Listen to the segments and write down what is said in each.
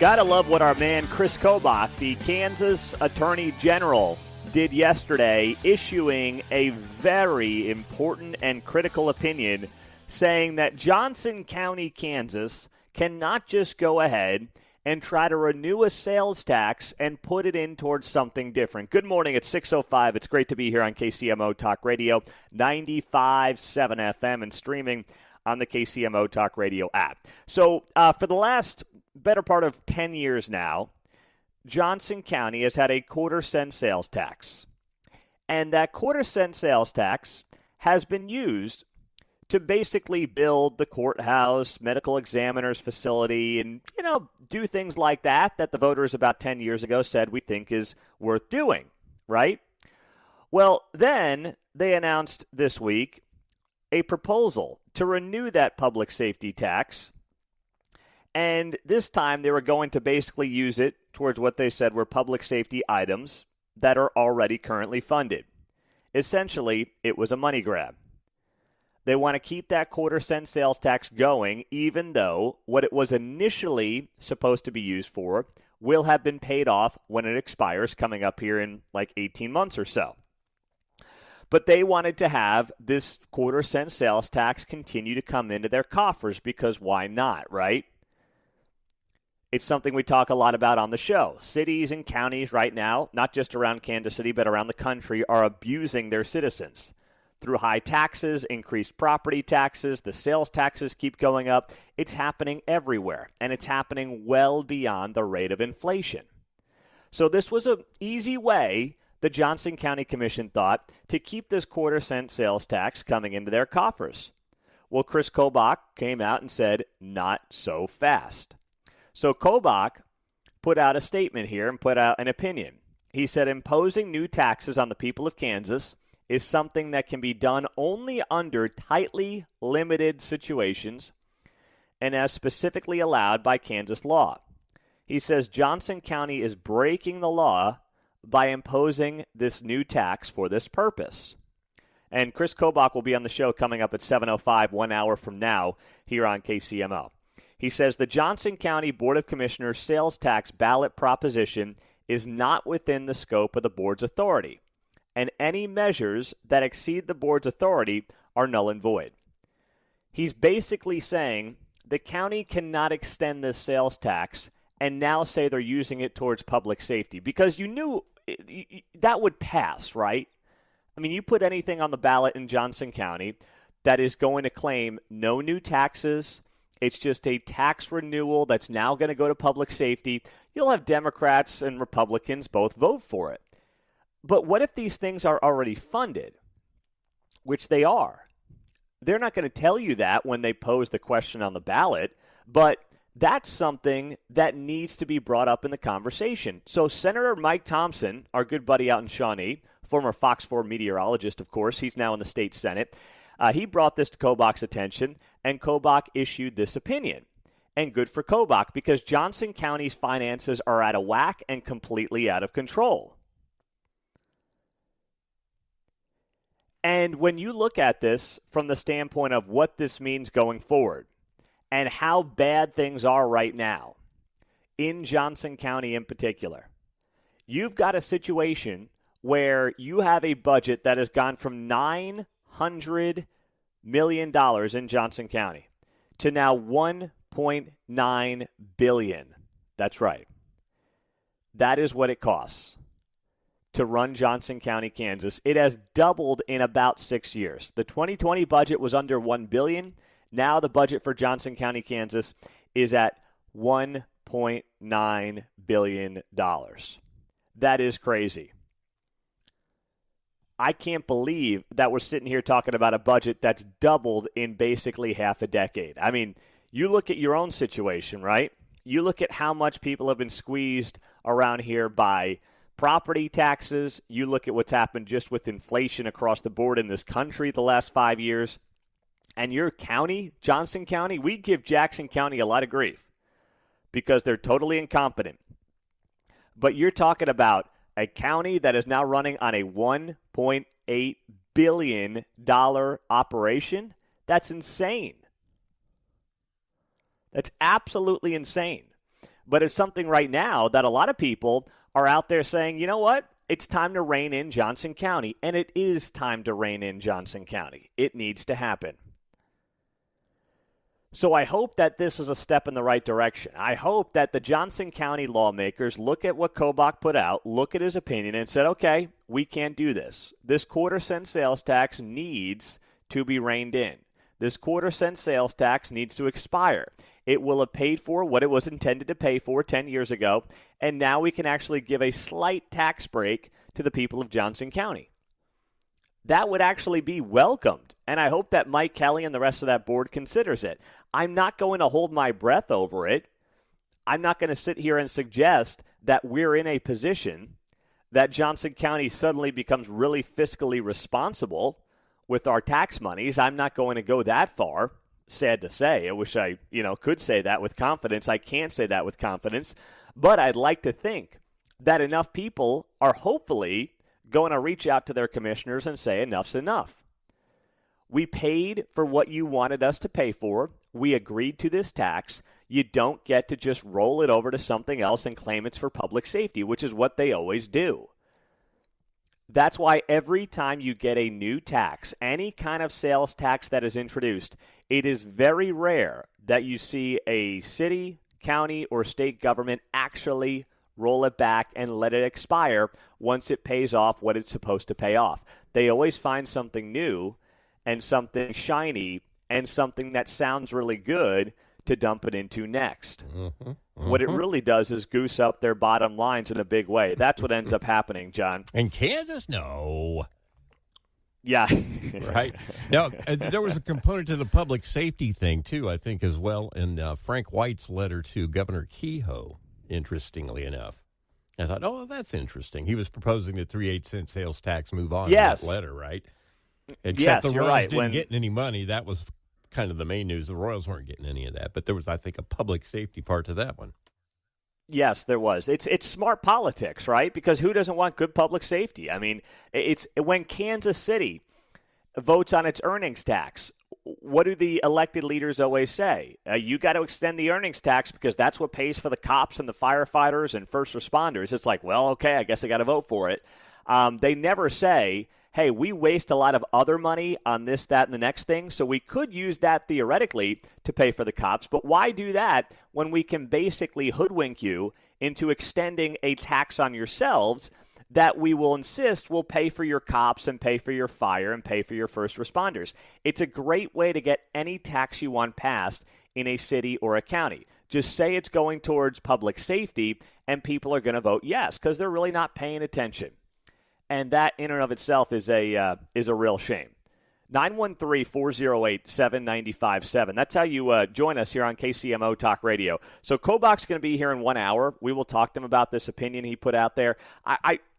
Gotta love what our man Chris Kobach, the Kansas Attorney General, did yesterday, issuing a very important and critical opinion saying that Johnson County, Kansas, cannot just go ahead and try to renew a sales tax and put it in towards something different. Good morning. It's 6:05. It's great to be here on KCMO Talk Radio, 95.7 FM, and streaming on the KCMO Talk Radio app. So for the last better part of 10 years now, Johnson County has had a quarter-cent sales tax. And that quarter-cent sales tax has been used to basically build the courthouse, medical examiner's facility, and, do things like that the voters about 10 years ago said we think is worth doing, right? Well, then they announced this week a proposal to renew that public safety tax. And this time they were going to basically use it towards what they said were public safety items that are already currently funded. Essentially, it was a money grab. They want to keep that quarter-cent sales tax going, even though what it was initially supposed to be used for will have been paid off when it expires, coming up here in like 18 months or so. But they wanted to have this quarter-cent sales tax continue to come into their coffers because why not, right? It's something we talk a lot about on the show. Cities and counties right now, not just around Kansas City, but around the country, are abusing their citizens through high taxes, increased property taxes. The sales taxes keep going up. It's happening everywhere, and it's happening well beyond the rate of inflation. So this was an easy way, the Johnson County Commission thought, to keep this quarter-cent sales tax coming into their coffers. Well, Chris Kobach came out and said, not so fast. So Kobach put out a statement here and put out an opinion. He said imposing new taxes on the people of Kansas is something that can be done only under tightly limited situations and as specifically allowed by Kansas law. He says Johnson County is breaking the law by imposing this new tax for this purpose. And Chris Kobach will be on the show coming up at 7:05, 1 hour from now, here on KCMO. He says the Johnson County Board of Commissioners sales tax ballot proposition is not within the scope of the board's authority, and any measures that exceed the board's authority are null and void. He's basically saying the county cannot extend this sales tax and now say they're using it towards public safety because you knew that would pass, right? I mean, you put anything on the ballot in Johnson County that is going to claim no new taxes, it's just a tax renewal that's now going to go to public safety, you'll have Democrats and Republicans both vote for it. But what if these things are already funded, which they are? They're not going to tell you that when they pose the question on the ballot, but that's something that needs to be brought up in the conversation. So Senator Mike Thompson, our good buddy out in Shawnee, former Fox 4 meteorologist, of course, he's now in the state Senate, he brought this to Kobach's attention, and Kobach issued this opinion. And good for Kobach, because Johnson County's finances are out of whack and completely out of control. And when you look at this from the standpoint of what this means going forward and how bad things are right now in Johnson County in particular, you've got a situation where you have a budget that has gone from $900 million in Johnson County to now $1.9 billion. That's right. That is what it costs to run Johnson County, Kansas. It has doubled in about 6 years. The 2020 budget was under $1 billion. Now the budget for Johnson County, Kansas is at $1.9 billion. That is crazy. I can't believe that we're sitting here talking about a budget that's doubled in basically half a decade. I mean, you look at your own situation, right? You look at how much people have been squeezed around here by property taxes. You look at what's happened just with inflation across the board in this country the last 5 years. And your county, Johnson County, we give Jackson County a lot of grief because they're totally incompetent. But you're talking about a county that is now running on a $1.8 billion operation. That's insane. That's absolutely insane. But it's something right now that a lot of people are out there saying, you know what? It's time to rein in Johnson County. And it is time to rein in Johnson County. It needs to happen. So I hope that this is a step in the right direction. I hope that the Johnson County lawmakers look at what Kobach put out, look at his opinion, and said, okay, we can't do this. This quarter-cent sales tax needs to be reined in. This quarter-cent sales tax needs to expire. It will have paid for what it was intended to pay for 10 years ago, and now we can actually give a slight tax break to the people of Johnson County. That would actually be welcomed, and I hope that Mike Kelly and the rest of that board considers it. I'm not going to hold my breath over it. I'm not going to sit here and suggest that we're in a position that Johnson County suddenly becomes really fiscally responsible with our tax monies. I'm not going to go that far, sad to say. I wish I, could say that with confidence. I can't say that with confidence, but I'd like to think that enough people are hopefully going to reach out to their commissioners and say enough's enough. We paid for what you wanted us to pay for. We agreed to this tax. You don't get to just roll it over to something else and claim it's for public safety, which is what they always do. That's why every time you get a new tax, any kind of sales tax that is introduced, it is very rare that you see a city, county, or state government actually roll it back and let it expire once it pays off what it's supposed to pay off. They always find something new and something shiny and something that sounds really good to dump it into next. What it really does is goose up their bottom lines in a big way. That's what ends up happening, John. In Kansas, no. Yeah. Right. Now, there was a component to the public safety thing, too, I think, as well, in Frank White's letter to Governor Kehoe. Interestingly enough, I thought, oh, that's interesting. He was proposing the 3/8-cent sales tax move on in that letter, right? Except the Royals didn't get any money. That was kind of the main news. The Royals weren't getting any of that, but there was, I think, a public safety part to that one. Yes, there was. It's smart politics, right? Because who doesn't want good public safety? I mean, it's when Kansas City votes on its earnings tax. What do the elected leaders always say? You got to extend the earnings tax because that's what pays for the cops and the firefighters and first responders. It's like, well, okay, I guess I got to vote for it. They never say, hey, we waste a lot of other money on this, that, and the next thing, so we could use that theoretically to pay for the cops. But why do that when we can basically hoodwink you into extending a tax on yourselves that we will insist will pay for your cops and pay for your fire and pay for your first responders? It's a great way to get any tax you want passed in a city or a county. Just say it's going towards public safety, and people are going to vote yes because they're really not paying attention. And that in and of itself is a real shame. 913-408-7957. That's how you join us here on KCMO Talk Radio. So Kobach's going to be here in 1 hour. We will talk to him about this opinion he put out there.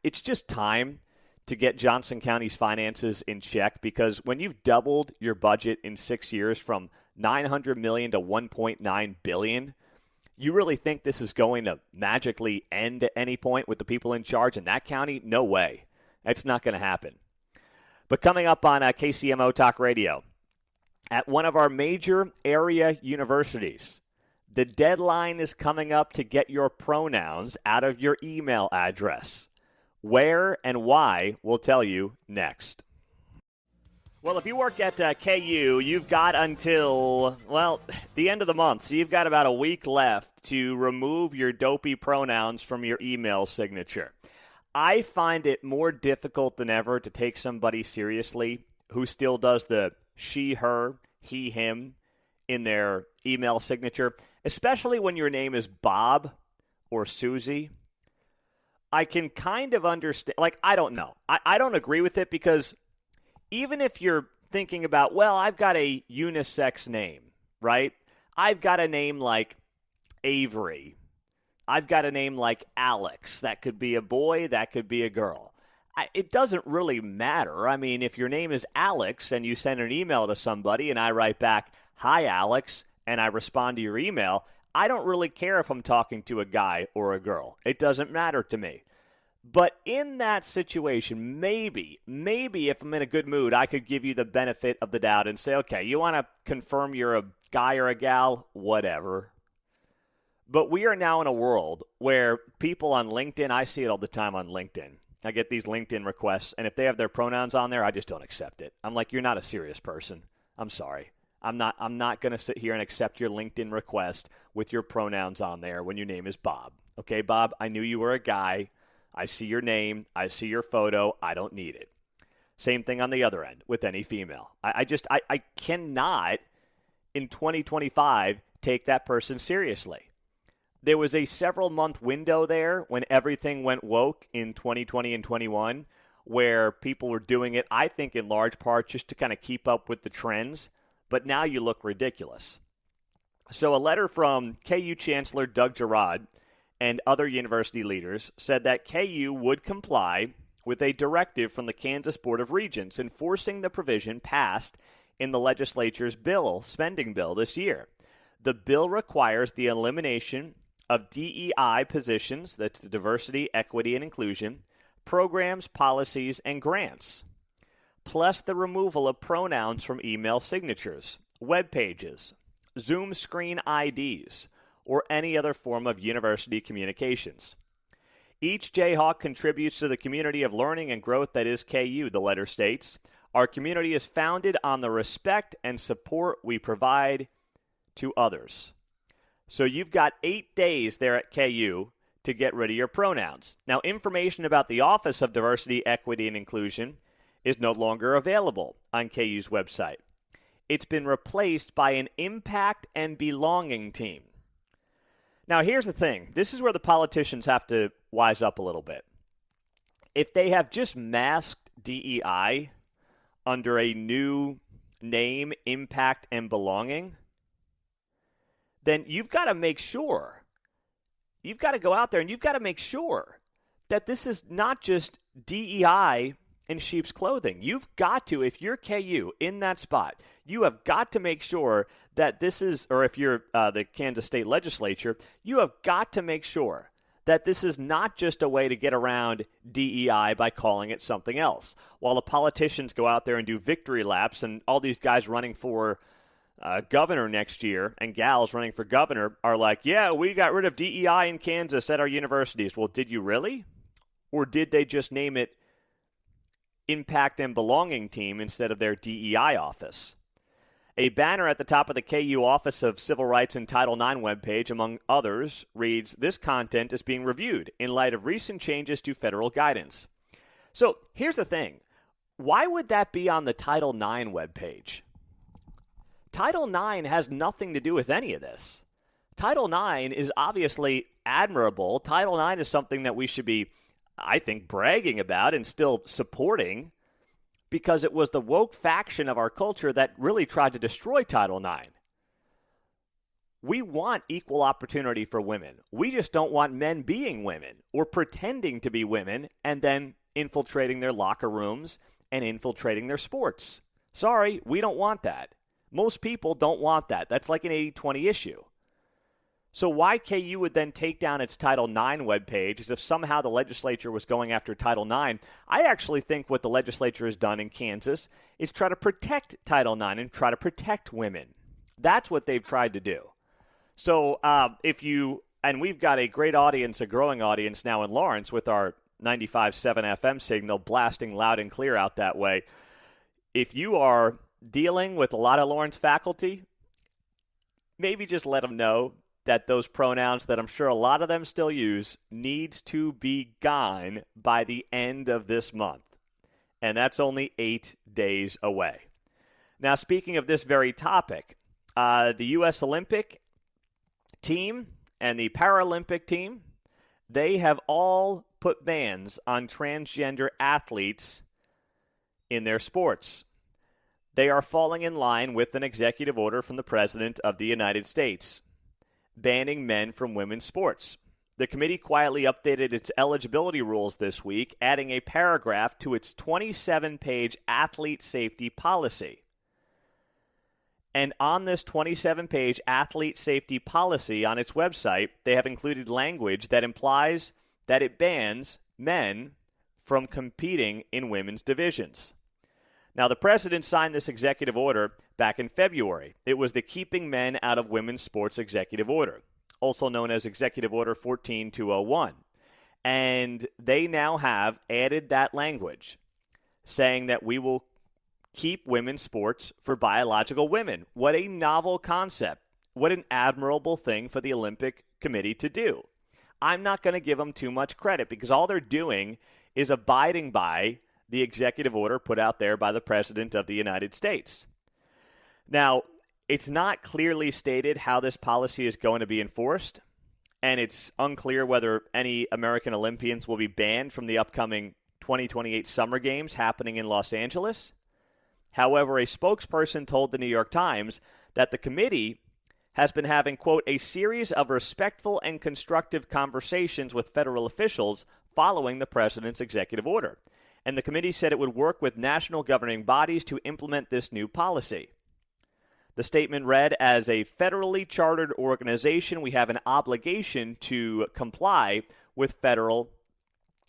It's just time to get Johnson County's finances in check because when you've doubled your budget in 6 years from $900 million to $1.9 billion, you really think this is going to magically end at any point with the people in charge in that county? No way. That's not going to happen. But coming up on KCMO Talk Radio, at one of our major area universities, the deadline is coming up to get your pronouns out of your email address. Where and why, we'll tell you next. Well, if you work at KU, you've got until, the end of the month. So you've got about a week left to remove your dopey pronouns from your email signature. I find it more difficult than ever to take somebody seriously who still does the she, her, he, him in their email signature, especially when your name is Bob or Susie. I can kind of understand, I don't know. I don't agree with it because even if you're thinking about, I've got a unisex name, right? I've got a name like Avery. I've got a name like Alex. That could be a boy. That could be a girl. It doesn't really matter. I mean, if your name is Alex and you send an email to somebody and I write back, hi, Alex, and I respond to your email, I don't really care if I'm talking to a guy or a girl. It doesn't matter to me. But in that situation, maybe if I'm in a good mood, I could give you the benefit of the doubt and say, okay, you want to confirm you're a guy or a gal? Whatever. But we are now in a world where people on LinkedIn, I see it all the time on LinkedIn. I get these LinkedIn requests, and if they have their pronouns on there, I just don't accept it. I'm like, you're not a serious person. I'm sorry. I'm not going to sit here and accept your LinkedIn request with your pronouns on there when your name is Bob. Okay, Bob, I knew you were a guy. I see your name. I see your photo. I don't need it. Same thing on the other end with any female. I cannot, in 2025, take that person seriously. There was a several-month window there when everything went woke in 2020 and 21 where people were doing it, I think, in large part just to kind of keep up with the trends. But now you look ridiculous. So a letter from KU Chancellor Doug Girod and other university leaders said that KU would comply with a directive from the Kansas Board of Regents enforcing the provision passed in the legislature's spending bill this year. The bill requires the elimination of DEI positions, that's diversity, equity, and inclusion, programs, policies, and grants, plus the removal of pronouns from email signatures, web pages, Zoom screen IDs, or any other form of university communications. Each Jayhawk contributes to the community of learning and growth that is KU, the letter states. Our community is founded on the respect and support we provide to others. So you've got 8 days there at KU to get rid of your pronouns. Now, information about the Office of Diversity, Equity, and Inclusion is no longer available on KU's website. It's been replaced by an Impact and Belonging team. Now, here's the thing. This is where the politicians have to wise up a little bit. If they have just masked DEI under a new name, Impact and Belonging, then you've got to make sure, you've got to go out there and you've got to make sure that this is not just DEI in sheep's clothing. You've got to, if you're KU in that spot, you have got to make sure that this is, or if you're the Kansas State Legislature, you have got to make sure that this is not just a way to get around DEI by calling it something else. While the politicians go out there and do victory laps and all these guys running for governor next year and gals running for governor are like, yeah, we got rid of DEI in Kansas at our universities. Well, did you really? Or did they just name it Impact and Belonging Team instead of their DEI office? A banner at the top of the KU Office of Civil Rights and Title IX webpage, among others, reads, "This content is being reviewed in light of recent changes to federal guidance." So here's the thing. Why would that be on the Title IX webpage? Title IX has nothing to do with any of this. Title IX is obviously admirable. Title IX is something that we should be, I think, bragging about and still supporting because it was the woke faction of our culture that really tried to destroy Title IX. We want equal opportunity for women. We just don't want men being women or pretending to be women and then infiltrating their locker rooms and infiltrating their sports. Sorry, we don't want that. Most people don't want that. That's like an 80-20 issue. So why KU would then take down its Title IX webpage as if somehow the legislature was going after Title IX, I actually think what the legislature has done in Kansas is try to protect Title IX and try to protect women. That's what they've tried to do. So and we've got a great audience, a growing audience now in Lawrence with our 95.7 FM signal blasting loud and clear out that way. If you are dealing with a lot of Lawrence faculty, maybe just let them know that those pronouns that I'm sure a lot of them still use needs to be gone by the end of this month. And that's only 8 days away. Now, speaking of this very topic, the U.S. Olympic team and the Paralympic team, they have all put bans on transgender athletes in their sports. They are falling in line with an executive order from the President of the United States, banning men from women's sports. The committee quietly updated its eligibility rules this week, adding a paragraph to its 27-page athlete safety policy. And on this 27-page athlete safety policy on its website, they have included language that implies that it bans men from competing in women's divisions. Now, the president signed this executive order back in February. It was the Keeping Men Out of Women's Sports executive order. also known as Executive Order 14201. And they now have added that language saying that we will keep women's sports for biological women. What a novel concept. What an admirable thing for the Olympic Committee to do. I'm not going to give them too much credit because all they're doing is abiding by the executive order put out there by the President of the United States. Now, it's not clearly stated how this policy is going to be enforced, and it's unclear whether any American Olympians will be banned from the upcoming 2028 Summer Games happening in Los Angeles. However, a spokesperson told the New York Times that the committee has been having, quote, a series of respectful and constructive conversations with federal officials following the president's executive order. And the committee said it would work with national governing bodies to implement this new policy. The statement read, as a federally chartered organization, we have an obligation to comply with federal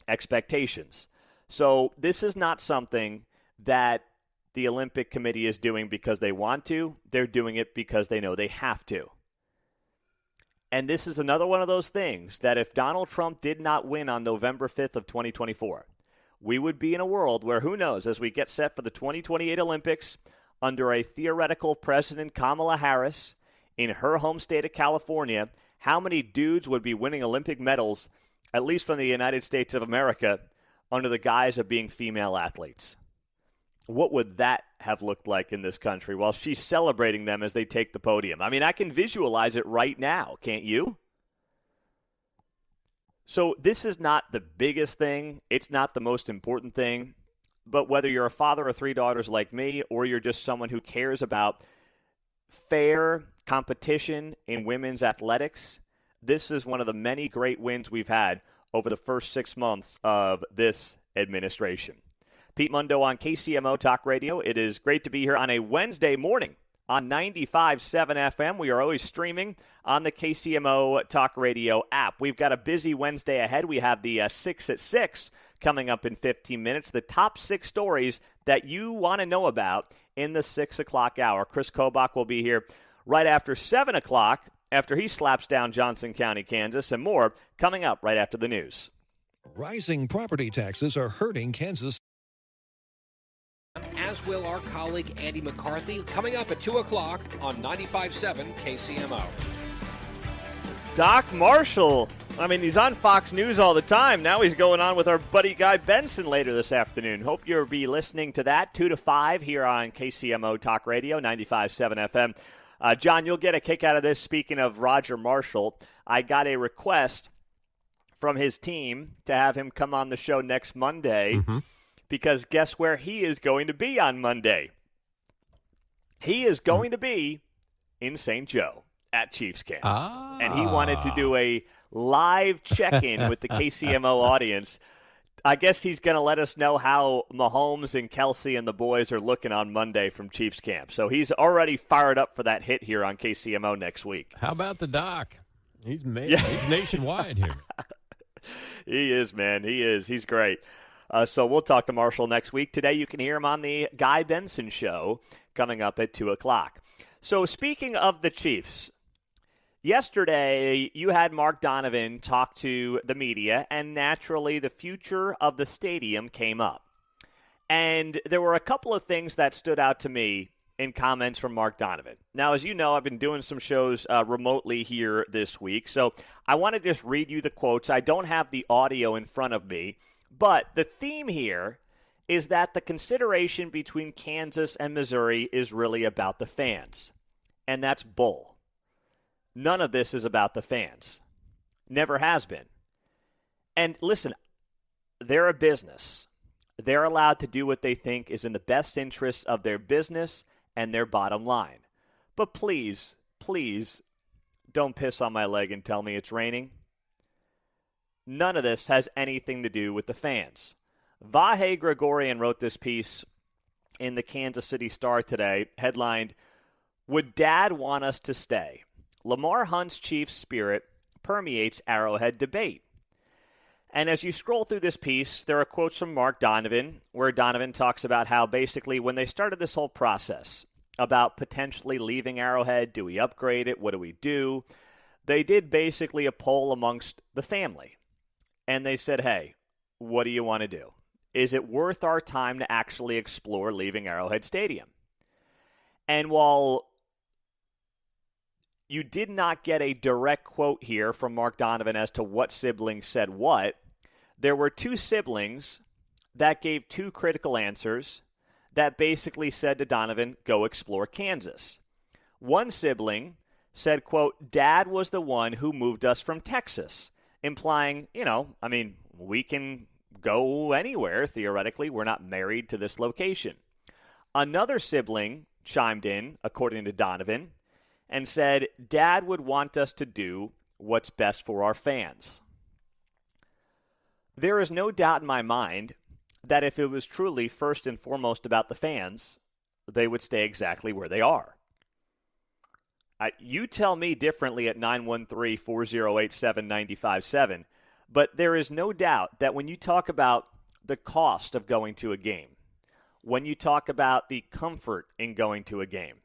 expectations. So this is not something that the Olympic Committee is doing because they want to. They're doing it because they know they have to. And this is another one of those things that if Donald Trump did not win on November 5th of 2024, we would be in a world where, who knows, as we get set for the 2028 Olympics under a theoretical President Kamala Harris in her home state of California, how many dudes would be winning Olympic medals, at least from the United States of America, under the guise of being female athletes? What would that have looked like in this country while she's celebrating them as they take the podium? I mean, I can visualize it right now, can't you? So this is not the biggest thing. It's not the most important thing. But whether you're a father of 3 daughters like me, or you're just someone who cares about fair competition in women's athletics, this is one of the many great wins we've had over the first 6 months of this administration. Pete Mundo on KCMO Talk Radio. It is great to be here on a Wednesday morning on 95.7 FM. We are always streaming on the KCMO Talk Radio app. We've got a busy Wednesday ahead. We have the 6 at 6 coming up in 15 minutes. The top 6 stories that you want to know about in the 6 o'clock hour. Chris Kobach will be here right after 7 o'clock after he slaps down Johnson County, Kansas, and more coming up right after the news. Rising property taxes are hurting Kansas. As will our colleague Andy McCarthy, coming up at 2 o'clock on 95.7 KCMO. Doc Marshall, I mean, he's on Fox News all the time. Now he's going on with our buddy Guy Benson later this afternoon. Hope you'll be listening to that 2 to 5 here on KCMO Talk Radio, 95.7 FM. John, you'll get a kick out of this. Speaking of Roger Marshall, I got a request from his team to have him come on the show next Monday. Mm-hmm. Because guess where he is going to be on Monday? He is going to be in St. Joe at Chiefs camp. And he wanted to do a live check-in with the KCMO audience. I guess he's going to let us know how Mahomes and Kelsey and the boys are looking on Monday from Chiefs camp. So he's already fired up for that hit here on KCMO next week. How about the doc? He's nationwide here. He is, man. He is. He's great. So we'll talk to Marshall next week. Today you can hear him on the Guy Benson Show coming up at 2 o'clock. So speaking of the Chiefs, yesterday you had Mark Donovan talk to the media, and naturally the future of the stadium came up. And there were a couple of things that stood out to me in comments from Mark Donovan. Now, as you know, I've been doing some shows remotely here this week, so I want to just read you the quotes. I don't have the audio in front of me. But the theme here is that the consideration between Kansas and Missouri is really about the fans. And that's bull. None of this is about the fans. Never has been. And listen, they're a business. They're allowed to do what they think is in the best interests of their business and their bottom line. But please, please don't piss on my leg and tell me it's raining. None of this has anything to do with the fans. Vahe Gregorian wrote this piece in the Kansas City Star today, headlined, "Would Dad Want Us to Stay? Lamar Hunt's Chiefs spirit permeates Arrowhead debate." And as you scroll through this piece, there are quotes from Mark Donovan, where Donovan talks about how basically when they started this whole process about potentially leaving Arrowhead, do we upgrade it, what do we do? they did basically a poll amongst the family. And they said, hey, what do you want to do? Is it worth our time to actually explore leaving Arrowhead Stadium? And while you did not get a direct quote here from Mark Donovan as to what siblings said what, there were two siblings that gave two critical answers that basically said to Donovan, go explore Kansas. One sibling said, quote, Dad was the one who moved us from Texas, implying, we can go anywhere, theoretically. We're not married to this location. Another sibling chimed in, according to Donovan, and said, Dad would want us to do what's best for our fans. There is no doubt in my mind that if it was truly first and foremost about the fans, they would stay exactly where they are. You tell me differently at 913-408-7957, but there is no doubt that when you talk about the cost of going to a game, when you talk about the comfort in going to a game,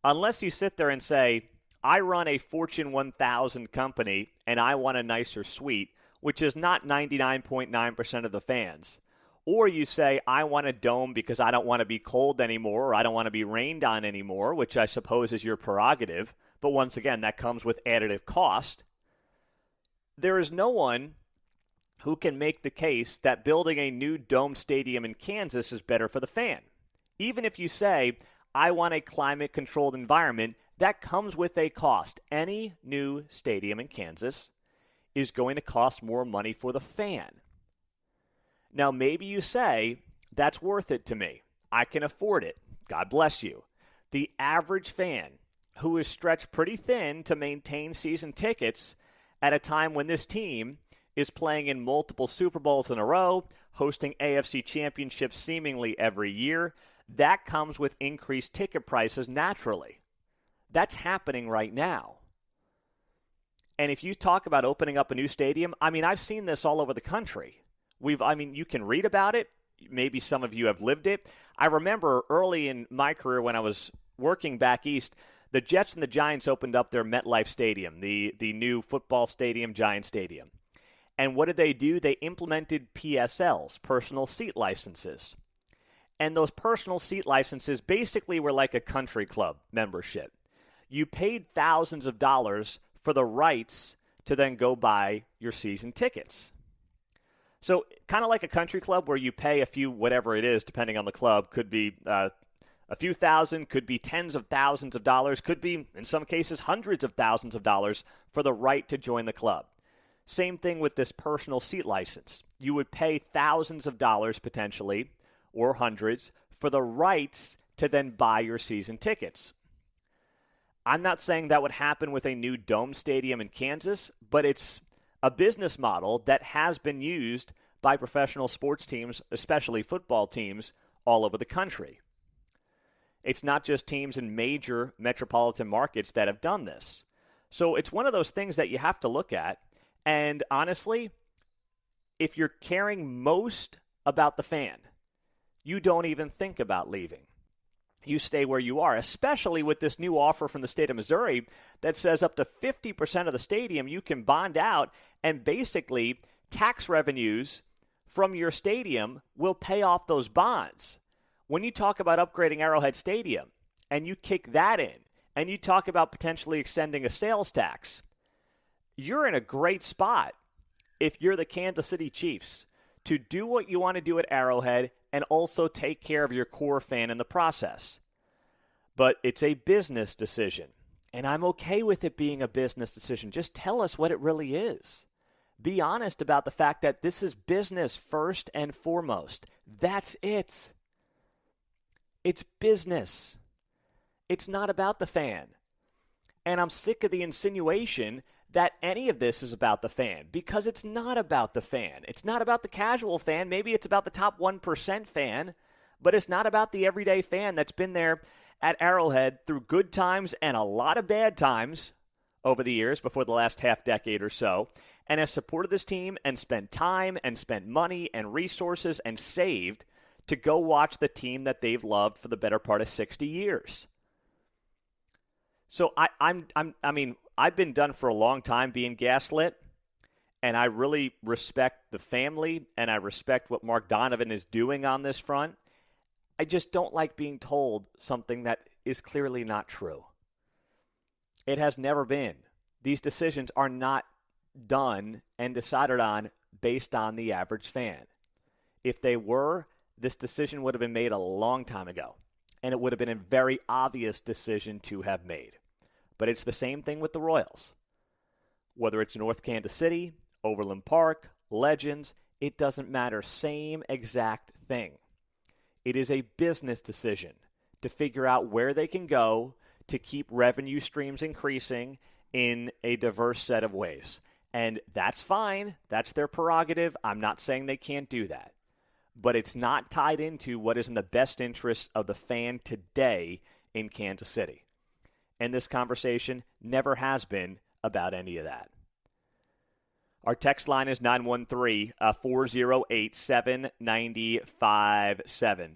unless you sit there and say, I run a Fortune 1000 company and I want a nicer suite, which is not 99.9% of the fans, or you say, I want a dome because I don't want to be cold anymore or I don't want to be rained on anymore, which I suppose is your prerogative, but once again, that comes with additive cost. There is no one who can make the case that building a new dome stadium in Kansas is better for the fan. Even if you say, I want a climate-controlled environment, that comes with a cost. Any new stadium in Kansas is going to cost more money for the fan. Now, maybe you say, that's worth it to me. I can afford it. God bless you. The average fan who is stretched pretty thin to maintain season tickets at a time when this team is playing in multiple Super Bowls in a row, hosting AFC championships seemingly every year, that comes with increased ticket prices naturally. That's happening right now. And if you talk about opening up a new stadium, I've seen this all over the country. You can read about it. Maybe some of you have lived it. I remember early in my career when I was working back east, the Jets and the Giants opened up their MetLife Stadium, the new football stadium, Giant Stadium. And what did they do? They implemented PSLs, personal seat licenses. And those personal seat licenses basically were like a country club membership. You paid thousands of dollars for the rights to then go buy your season tickets. So kind of like a country club where you pay a few, whatever it is, depending on the club, could be a few thousand, could be tens of thousands of dollars, could be, in some cases, hundreds of thousands of dollars for the right to join the club. Same thing with this personal seat license. You would pay thousands of dollars potentially, or hundreds, for the rights to then buy your season tickets. I'm not saying that would happen with a new dome stadium in Kansas, but it's a business model that has been used by professional sports teams, especially football teams, all over the country. It's not just teams in major metropolitan markets that have done this. So it's one of those things that you have to look at. And honestly, if you're caring most about the fan, you don't even think about leaving. You stay where you are, especially with this new offer from the state of Missouri that says up to 50% of the stadium you can bond out, and basically tax revenues from your stadium will pay off those bonds. When you talk about upgrading Arrowhead Stadium and you kick that in and you talk about potentially extending a sales tax, you're in a great spot if you're the Kansas City Chiefs to do what you want to do at Arrowhead and also take care of your core fan in the process. But it's a business decision, and I'm okay with it being a business decision. Just tell us what it really is. Be honest about the fact that this is business first and foremost. That's it. It's business. It's not about the fan. And I'm sick of the insinuation that any of this is about the fan, because it's not about the fan. It's not about the casual fan. Maybe it's about the top 1% fan, but it's not about the everyday fan that's been there at Arrowhead through good times and a lot of bad times over the years before the last half decade or so, and has supported this team and spent time and spent money and resources and saved to go watch the team that they've loved for the better part of 60 years. So I've been done for a long time being gaslit, and I really respect the family, and I respect what Mark Donovan is doing on this front. I just don't like being told something that is clearly not true. It has never been. These decisions are not done and decided on based on the average fan. If they were, this decision would have been made a long time ago, and it would have been a very obvious decision to have made. But it's the same thing with the Royals. Whether it's North Kansas City, Overland Park, Legends, it doesn't matter. Same exact thing. It is a business decision to figure out where they can go to keep revenue streams increasing in a diverse set of ways. And that's fine. That's their prerogative. I'm not saying they can't do that. But it's not tied into what is in the best interest of the fan today in Kansas City. And this conversation never has been about any of that. Our text line is 913-408-7957.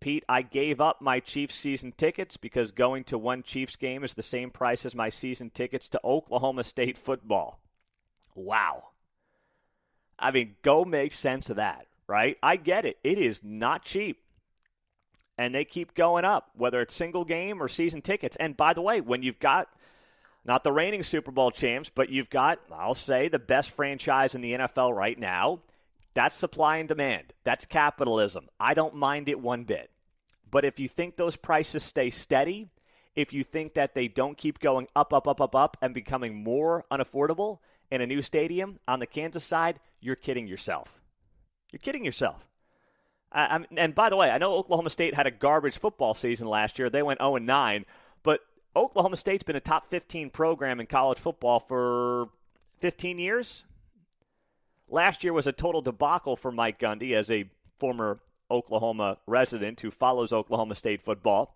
Pete, I gave up my Chiefs season tickets because going to one Chiefs game is the same price as my season tickets to Oklahoma State football. Wow. I mean, go make sense of that, right? I get it. It is not cheap. And they keep going up, whether it's single game or season tickets. And by the way, when you've got not the reigning Super Bowl champs, but you've got, I'll say, the best franchise in the NFL right now, that's supply and demand. That's capitalism. I don't mind it one bit. But if you think those prices stay steady, if you think that they don't keep going up, and becoming more unaffordable in a new stadium on the Kansas side, you're kidding yourself. You're kidding yourself. And by the way, I know Oklahoma State had a garbage football season last year. They went 0-9, but Oklahoma State's been a top 15 program in college football for 15 years. Last year was a total debacle for Mike Gundy as a former Oklahoma resident who follows Oklahoma State football.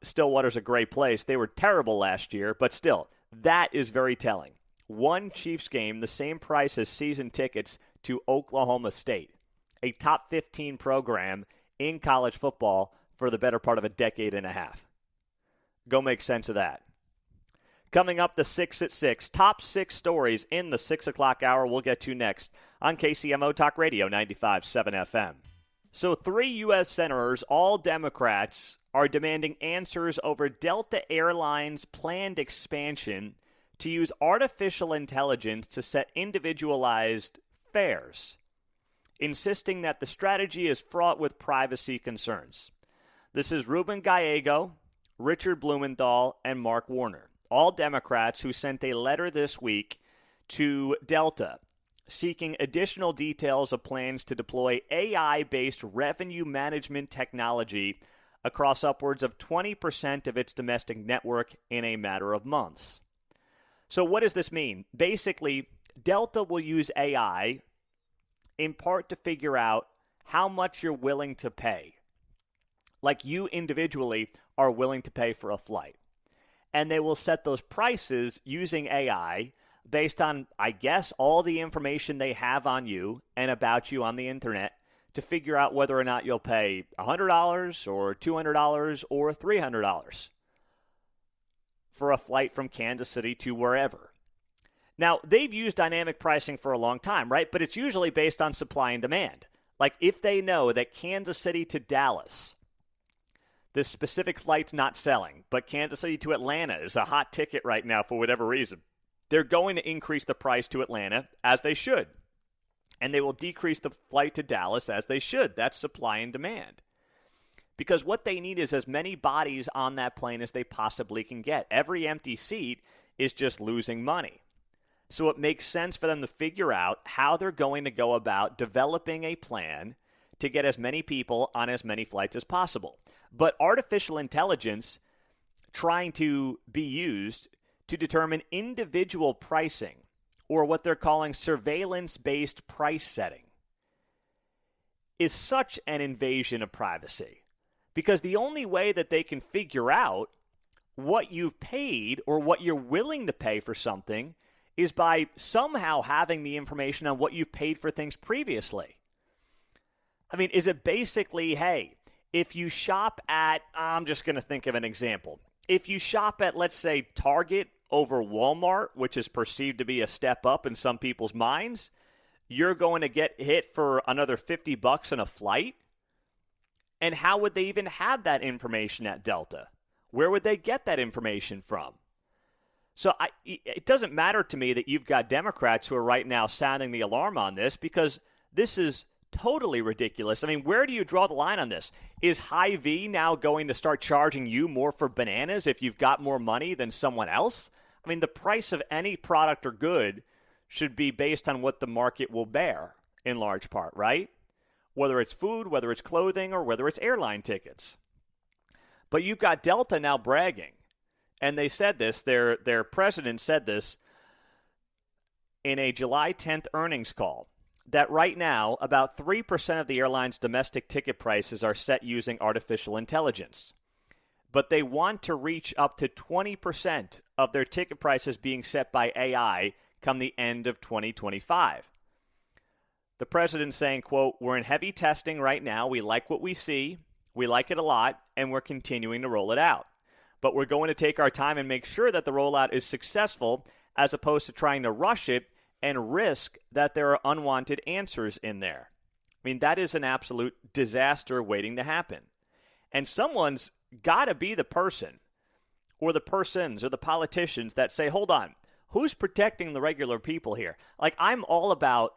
Stillwater's a great place. They were terrible last year, but still, that is very telling. One Chiefs game, the same price as season tickets to Oklahoma State, a top 15 program in college football for the better part of a decade and a half. Go make sense of that. Coming up, the 6 at 6. Top 6 stories in the 6 o'clock hour we'll get to next on KCMO Talk Radio 95.7 FM. So 3 U.S. senators, all Democrats, are demanding answers over Delta Airlines' planned expansion to use artificial intelligence to set individualized fares, insisting that the strategy is fraught with privacy concerns. This is Ruben Gallego, Richard Blumenthal, and Mark Warner, all Democrats who sent a letter this week to Delta seeking additional details of plans to deploy AI-based revenue management technology across upwards of 20% of its domestic network in a matter of months. So what does this mean? Basically, Delta will use AI in part to figure out how much you're willing to pay, like you individually are willing to pay for a flight. And they will set those prices using AI based on, I guess, all the information they have on you and about you on the internet to figure out whether or not you'll pay $100 or $200 or $300 for a flight from Kansas City to wherever. Now, they've used dynamic pricing for a long time, right? But it's usually based on supply and demand. Like if they know that Kansas City to Dallas, this specific flight's not selling, but Kansas City to Atlanta is a hot ticket right now for whatever reason, they're going to increase the price to Atlanta, as they should. And they will decrease the flight to Dallas, as they should. That's supply and demand. Because what they need is as many bodies on that plane as they possibly can get. Every empty seat is just losing money. So it makes sense for them to figure out how they're going to go about developing a plan to get as many people on as many flights as possible. But artificial intelligence trying to be used to determine individual pricing, or what they're calling surveillance-based price setting, is such an invasion of privacy. Because the only way that they can figure out what you've paid or what you're willing to pay for something is by somehow having the information on what you've paid for things previously. I mean, is it basically, hey, if you shop at, I'm just going to think of an example. If you shop at, let's say, Target over Walmart, which is perceived to be a step up in some people's minds, you're going to get hit for another $50 on a flight? And how would they even have that information at Delta? Where would they get that information from? So it doesn't matter to me that you've got Democrats who are right now sounding the alarm on this, because this is totally ridiculous. I mean, where do you draw the line on this? Is Hy-Vee now going to start charging you more for bananas if you've got more money than someone else? I mean, the price of any product or good should be based on what the market will bear in large part, right? Whether it's food, whether it's clothing, or whether it's airline tickets. But you've got Delta now bragging. And they said this, their president said this in a July 10th earnings call, that right now about 3% of the airline's domestic ticket prices are set using artificial intelligence. But they want to reach up to 20% of their ticket prices being set by AI come the end of 2025. The president saying, quote, "We're in heavy testing right now. We like what we see. We like it a lot, and we're continuing to roll it out. But we're going to take our time and make sure that the rollout is successful, as opposed to trying to rush it and risk that there are unwanted answers in there." I mean, that is an absolute disaster waiting to happen. And someone's got to be the person or the persons or the politicians that say, hold on, who's protecting the regular people here? Like, I'm all about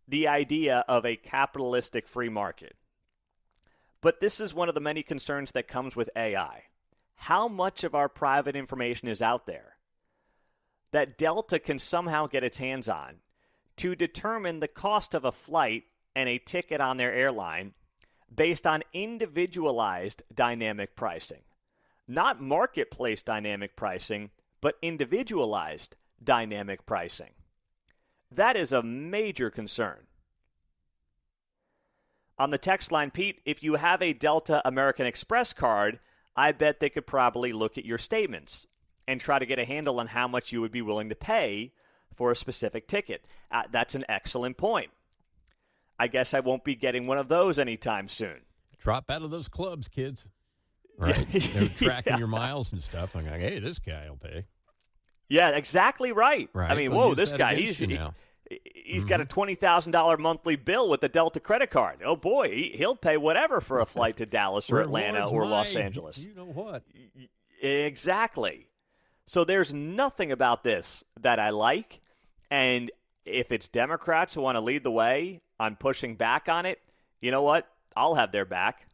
the idea of a capitalistic free market. But this is one of the many concerns that comes with AI. How much of our private information is out there that Delta can somehow get its hands on to determine the cost of a flight and a ticket on their airline based on individualized dynamic pricing? Not marketplace dynamic pricing, but individualized dynamic pricing. That is a major concern. On the text line, Pete, if you have a Delta American Express card, I bet they could probably look at your statements and try to get a handle on how much you would be willing to pay for a specific ticket. That's an excellent point. I guess I won't be getting one of those anytime soon. Drop out of those clubs, kids. Right? They're tracking your miles and stuff. I'm like, hey, this guy will pay. Yeah, exactly right. I mean, They'll whoa, this guy, he's got a $20,000 monthly bill with the Delta credit card. Oh, boy, he'll pay whatever for a flight to Dallas or Atlanta or Los Angeles. You know what? Exactly. So there's nothing about this that I like. And if it's Democrats who want to lead the way on pushing back on it, you know what? I'll have their back.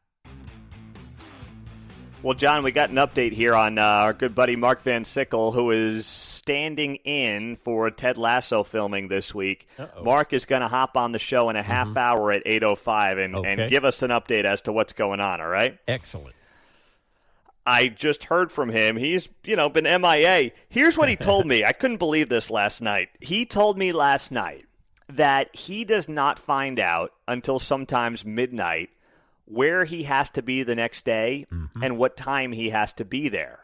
Well, John, we got an update here on our good buddy Mark Van Sickle, who is standing in for Ted Lasso filming this week. Uh-oh. Mark is going to hop on the show in a half hour at 8:05 and give us an update as to what's going on, all right? Excellent. I just heard from him. He's, been MIA. Here's what he told me. I couldn't believe this last night. He told me last night that he does not find out until sometimes midnight where he has to be the next day and what time he has to be there.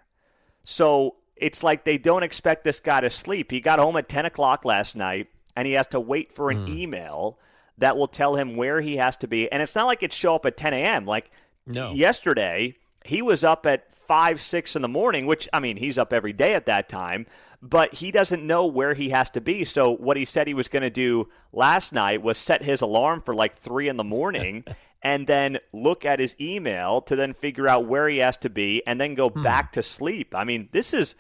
So it's like they don't expect this guy to sleep. He got home at 10 o'clock last night, and he has to wait for an email that will tell him where he has to be. And it's not like it show up at 10 a.m. Like yesterday, he was up at 5, 6 in the morning, which, I mean, he's up every day at that time, but he doesn't know where he has to be. So what he said he was going to do last night was set his alarm for like 3 in the morning and then look at his email to then figure out where he has to be and then go back to sleep. I mean, this is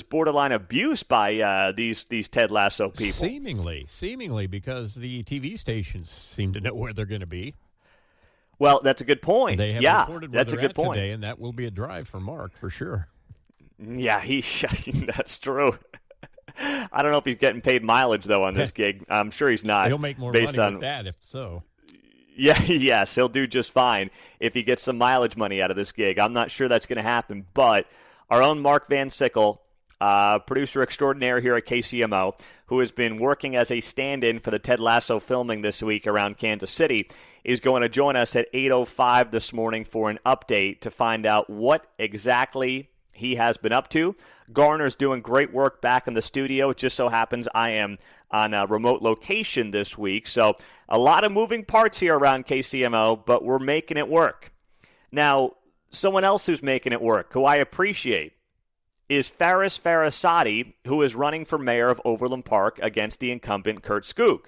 borderline abuse by these Ted Lasso people. Seemingly, because the TV stations seem to know where they're going to be. Well, that's a good point. They have reported where they're at today, and that will be a drive for Mark for sure. Yeah, that's true. I don't know if he's getting paid mileage though on this gig. I'm sure he's not. He'll make more money with that if so. Yeah, yes, he'll do just fine if he gets some mileage money out of this gig. I'm not sure that's going to happen, but our own Mark Van Sickle, producer extraordinaire here at KCMO, who has been working as a stand-in for the Ted Lasso filming this week around Kansas City, is going to join us at 8:05 this morning for an update to find out what exactly he has been up to. Garner's doing great work back in the studio. It just so happens I am on a remote location this week. So a lot of moving parts here around KCMO, but we're making it work. Now, someone else who's making it work, who I appreciate, is Faris Farasati, who is running for mayor of Overland Park against the incumbent Kurt Skoog.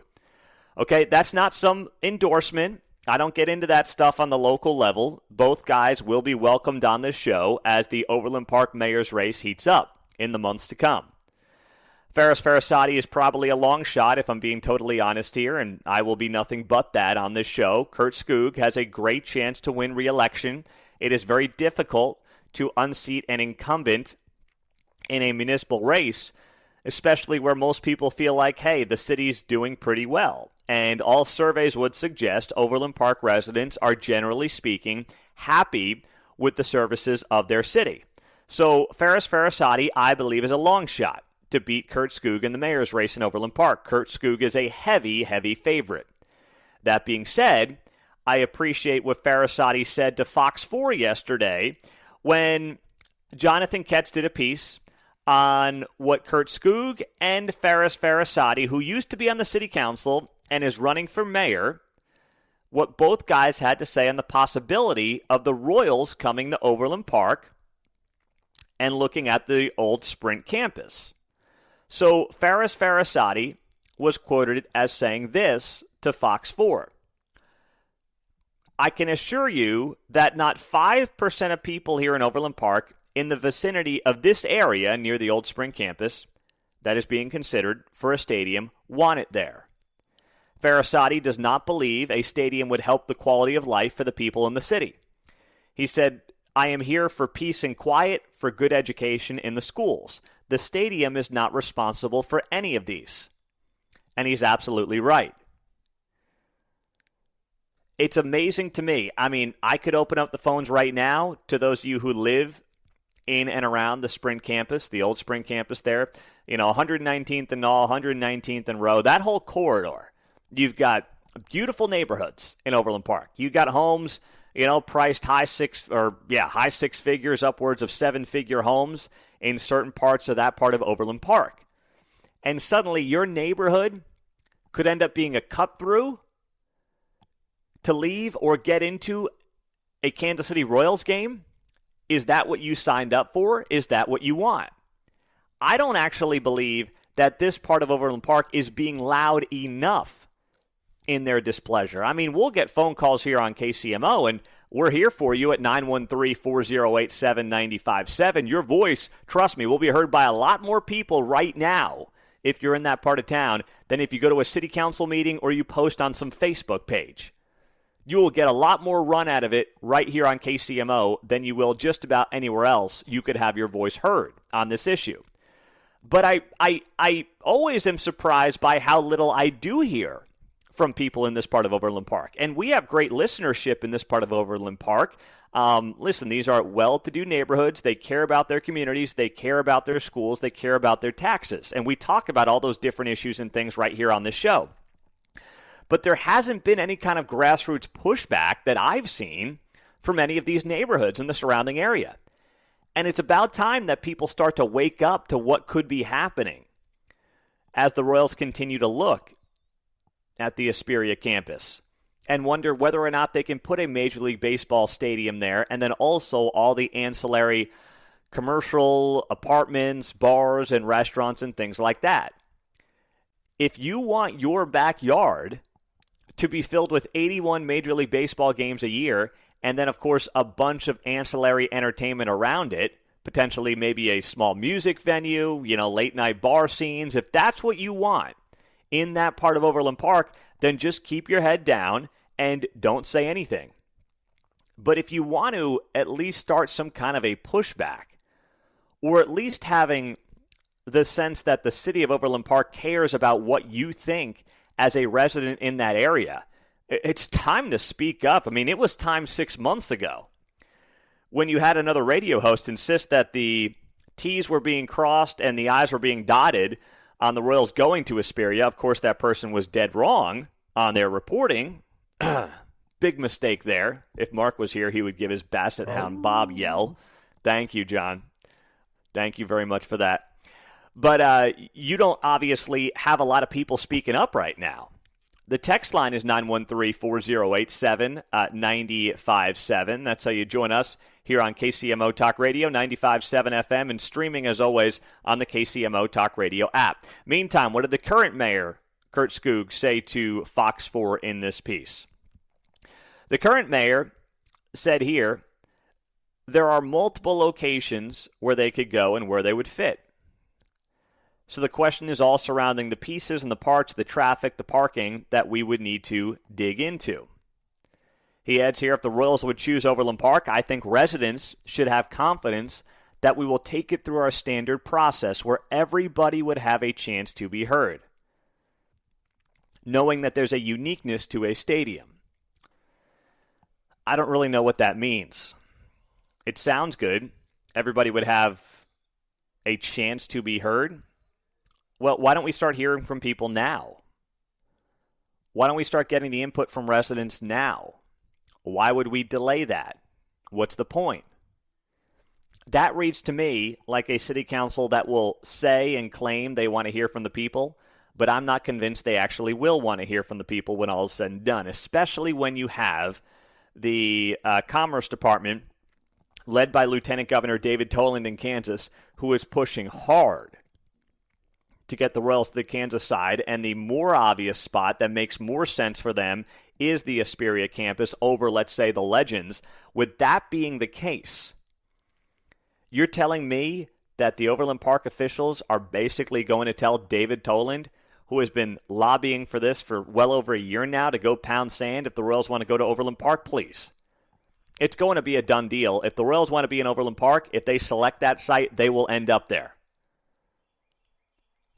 Okay, that's not some endorsement. I don't get into that stuff on the local level. Both guys will be welcomed on this show as the Overland Park mayor's race heats up in the months to come. Faris Farasati is probably a long shot, if I'm being totally honest here, and I will be nothing but that on this show. Kurt Skoog has a great chance to win re-election. It is very difficult to unseat an incumbent in a municipal race, especially where most people feel like, hey, the city's doing pretty well. And all surveys would suggest Overland Park residents are, generally speaking, happy with the services of their city. So Faris Farasati, I believe, is a long shot to beat Kurt Skoog in the mayor's race in Overland Park. Kurt Skoog is a heavy, heavy favorite. That being said, I appreciate what Farasati said to Fox 4 yesterday when Jonathan Ketz did a piece on what Kurt Skoog and Faris Farasati, who used to be on the city council and is running for mayor, what both guys had to say on the possibility of the Royals coming to Overland Park and looking at the old Sprint campus. So Faris Farasati was quoted as saying this to Fox 4. I can assure you that not 5% of people here in Overland Park in the vicinity of this area near the old Sprint campus that is being considered for a stadium want it there. Farasati does not believe a stadium would help the quality of life for the people in the city. He said, I am here for peace and quiet, for good education in the schools. The stadium is not responsible for any of these. And he's absolutely right. It's amazing to me. I mean, I could open up the phones right now to those of you who live in and around the Sprint campus, the old Sprint campus there. 119th and Knoll, 119th and Rowe, that whole corridor. You've got beautiful neighborhoods in Overland Park. You've got homes, priced high six figures, upwards of 7-figure homes in certain parts of that part of Overland Park. And suddenly your neighborhood could end up being a cut-through to leave or get into a Kansas City Royals game. Is that what you signed up for? Is that what you want? I don't actually believe that this part of Overland Park is being loud enough in their displeasure. I mean, we'll get phone calls here on KCMO, and we're here for you at 913-408-7957. Your voice, trust me, will be heard by a lot more people right now if you're in that part of town than if you go to a city council meeting or you post on some Facebook page. You will get a lot more run out of it right here on KCMO than you will just about anywhere else you could have your voice heard on this issue. But I always am surprised by how little I do hear from people in this part of Overland Park. And we have great listenership in this part of Overland Park. Listen, these are well-to-do neighborhoods. They care about their communities. They care about their schools. They care about their taxes. And we talk about all those different issues and things right here on this show. But there hasn't been any kind of grassroots pushback that I've seen from any of these neighborhoods in the surrounding area. And it's about time that people start to wake up to what could be happening as the Royals continue to look at the Hesperia campus and wonder whether or not they can put a Major League Baseball stadium there, and then also all the ancillary commercial apartments, bars, and restaurants and things like that. If you want your backyard to be filled with 81 Major League Baseball games a year, and then, of course, a bunch of ancillary entertainment around it, potentially maybe a small music venue, late-night bar scenes, if that's what you want in that part of Overland Park, then just keep your head down and don't say anything. But if you want to at least start some kind of a pushback, or at least having the sense that the city of Overland Park cares about what you think as a resident in that area, it's time to speak up. I mean, it was time 6 months ago when you had another radio host insist that the T's were being crossed and the I's were being dotted on the Royals going to Hesperia. Of course, that person was dead wrong on their reporting. Big mistake there. If Mark was here, he would give his Basset Hound Bob yell. Thank you, John. Thank you very much for that. But you don't obviously have a lot of people speaking up right now. The text line is 913-408-7957. That's how you join us here on KCMO Talk Radio, 95.7 FM, and streaming, as always, on the KCMO Talk Radio app. Meantime, what did the current mayor, Kurt Skoog, say to Fox 4 in this piece? The current mayor said here, there are multiple locations where they could go and where they would fit. So the question is all surrounding the pieces and the parts, the traffic, the parking that we would need to dig into. He adds here, if the Royals would choose Overland Park, I think residents should have confidence that we will take it through our standard process where everybody would have a chance to be heard, knowing that there's a uniqueness to a stadium. I don't really know what that means. It sounds good. Everybody would have a chance to be heard. Well, why don't we start hearing from people now? Why don't we start getting the input from residents now? Why would we delay that? What's the point? That reads to me like a city council that will say and claim they want to hear from the people, but I'm not convinced they actually will want to hear from the people when all is said and done, especially when you have the Commerce Department led by Lieutenant Governor David Toland in Kansas, who is pushing hard to get the Royals to the Kansas side, and the more obvious spot that makes more sense for them is the Hesperia campus over, let's say, the Legends. With that being the case, you're telling me that the Overland Park officials are basically going to tell David Toland, who has been lobbying for this for well over a year now, to go pound sand if the Royals want to go to Overland Park, please. It's going to be a done deal. If the Royals want to be in Overland Park, if they select that site, they will end up there,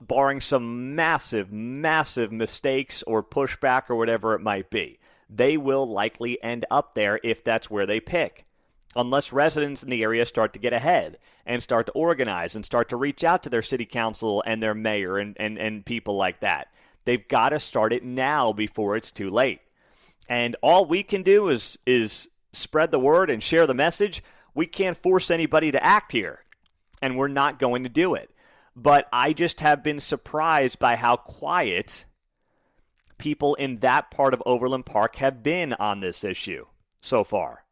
barring some massive, massive mistakes or pushback or whatever it might be. They will likely end up there if that's where they pick, unless residents in the area start to get ahead and start to organize and start to reach out to their city council and their mayor and people like that. They've got to start it now before it's too late. And all we can do is spread the word and share the message. We can't force anybody to act here, and we're not going to do it. But I just have been surprised by how quiet people in that part of Overland Park have been on this issue so far.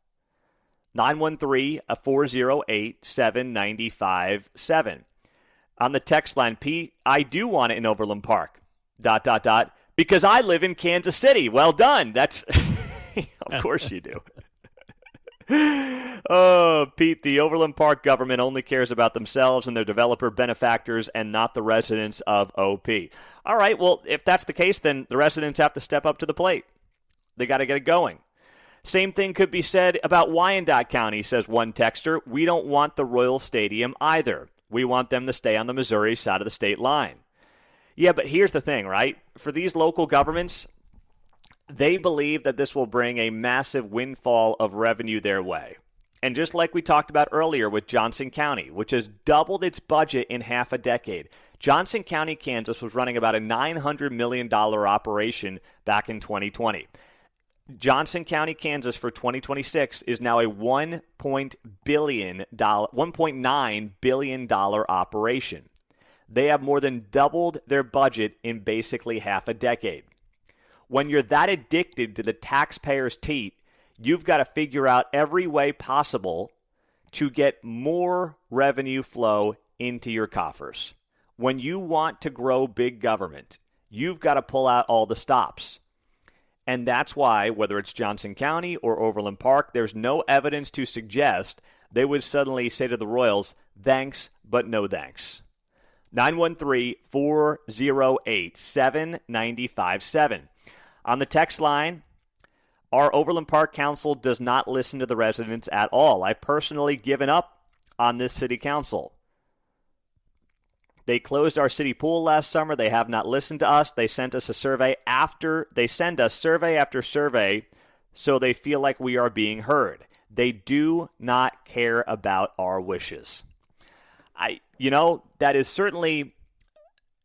913-408-7957. On the text line, Pete, I do want it in Overland Park, ... because I live in Kansas City. Well done. That's, of course you do. Oh, Pete, the Overland Park government only cares about themselves and their developer benefactors and not the residents of OP. All right, well, if that's the case, then the residents have to step up to the plate. They got to get it going. Same thing could be said about Wyandotte County, says one texter. We don't want the Royal Stadium either. We want them to stay on the Missouri side of the state line. Yeah, but here's the thing, right? For these local governments, they believe that this will bring a massive windfall of revenue their way. And just like we talked about earlier with Johnson County, which has doubled its budget in half a decade, Johnson County, Kansas was running about a $900 million operation back in 2020. Johnson County, Kansas for 2026 is now a $1.9 billion operation. They have more than doubled their budget in basically half a decade. When you're that addicted to the taxpayer's teat, you've got to figure out every way possible to get more revenue flow into your coffers. When you want to grow big government, you've got to pull out all the stops. And that's why, whether it's Johnson County or Overland Park, there's no evidence to suggest they would suddenly say to the Royals, thanks, but no thanks. 913-408-7957. On the text line, our Overland Park Council does not listen to the residents at all. I've personally given up on this city council. They closed our city pool last summer. They have not listened to us. They sent us a survey they send us survey after survey, so they feel like we are being heard. They do not care about our wishes. That is certainly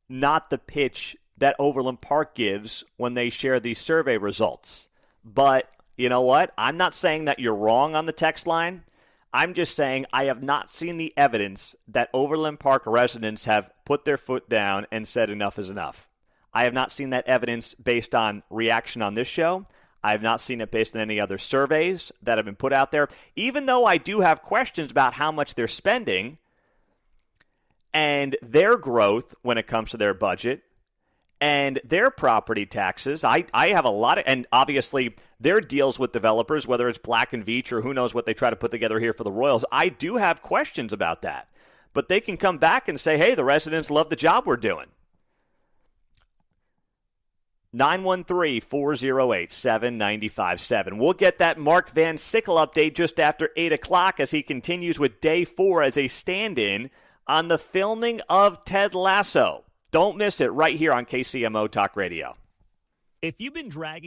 not the pitch that Overland Park gives when they share these survey results. But you know what? I'm not saying that you're wrong on the text line. I'm just saying I have not seen the evidence that Overland Park residents have put their foot down and said enough is enough. I have not seen that evidence based on reaction on this show. I have not seen it based on any other surveys that have been put out there. Even though I do have questions about how much they're spending and their growth when it comes to their budget and their property taxes. I have a lot of, and obviously their deals with developers, whether it's Black & Veatch or who knows what they try to put together here for the Royals. I do have questions about that. But they can come back and say, hey, the residents love the job we're doing. 913-408-7957. We'll get that Mark Van Sickle update just after 8 o'clock as he continues with day 4 as a stand-in on the filming of Ted Lasso. Don't miss it right here on KCMO Talk Radio. If you've been dragging